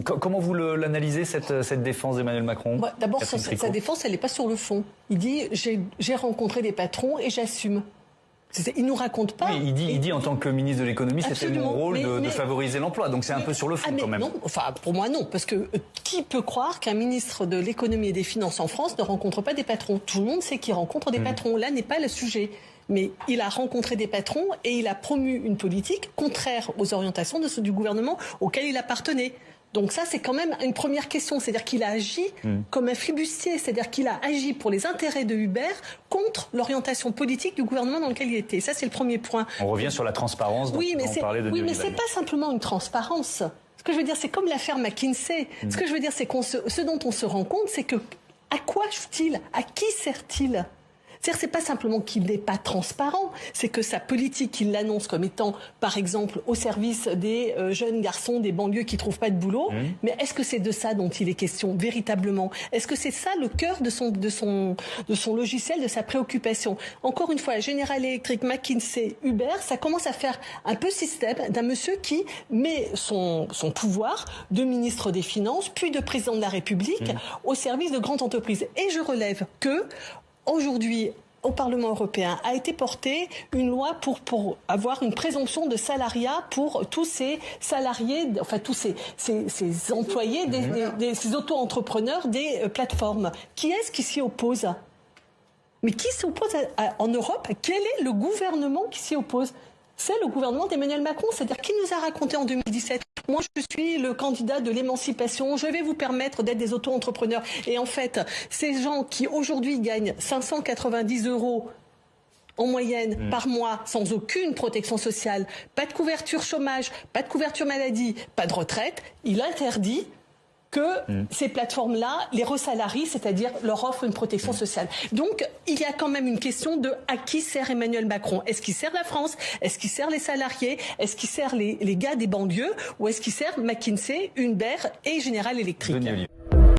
Comment vous l'analysez, cette défense d'Emmanuel Macron? D'abord, sa défense, elle n'est pas sur le fond. Il dit « j'ai rencontré des patrons et j'assume ». Il nous raconte pas. Oui, il dit en tant que ministre de l'économie, c'était mon rôle de favoriser l'emploi. Donc c'est un peu sur le fond quand même. Non, enfin pour moi non, parce que qui peut croire qu'un ministre de l'économie et des finances en France ne rencontre pas des patrons? Tout le monde sait qu'il rencontre des patrons. Là n'est pas le sujet. Mais il a rencontré des patrons et il a promu une politique contraire aux orientations du gouvernement auquel il appartenait. Donc ça, c'est quand même une première question. C'est-à-dire qu'il a agi comme un flibustier. C'est-à-dire qu'il a agi pour les intérêts de Uber contre l'orientation politique du gouvernement dans lequel il était. Ça, c'est le premier point. On revient sur la transparence dont on parlait de Oui, mais c'est pas simplement une transparence. Ce que je veux dire, c'est comme l'affaire McKinsey. Ce que je veux dire, c'est ce dont on se rend compte, c'est que à quoi joue-t-il? À qui sert-il? C'est pas simplement qu'il n'est pas transparent, c'est que sa politique, il l'annonce comme étant, par exemple, au service des jeunes garçons des banlieues qui trouvent pas de boulot. Mais est-ce que c'est de ça dont il est question véritablement? Est-ce que c'est ça le cœur de son logiciel, de sa préoccupation? Encore une fois, General Electric, McKinsey, Uber, ça commence à faire un peu système d'un monsieur qui met son pouvoir de ministre des Finances, puis de président de la République, au service de grandes entreprises. Et je relève que aujourd'hui, au Parlement européen, a été portée une loi pour avoir une présomption de salariat pour tous ces salariés, enfin tous ces employés, ces auto-entrepreneurs des plateformes. Qui est-ce qui s'y oppose? Mais qui s'y oppose en Europe? Quel est le gouvernement qui s'y oppose? C'est le gouvernement d'Emmanuel Macron, c'est-à-dire qui nous a raconté en 2017 « Moi, je suis le candidat de l'émancipation, je vais vous permettre d'être des auto-entrepreneurs ». Et en fait, ces gens qui aujourd'hui gagnent 590 € en moyenne par mois, sans aucune protection sociale, pas de couverture chômage, pas de couverture maladie, pas de retraite, il interdit que ces plateformes-là les resalarient, c'est-à-dire leur offrent une protection sociale. Donc, il y a quand même une question de à qui sert Emmanuel Macron? Est-ce qu'il sert la France? Est-ce qu'il sert les salariés? Est-ce qu'il sert les gars des banlieues? Ou est-ce qu'il sert McKinsey, Uber et General Electric?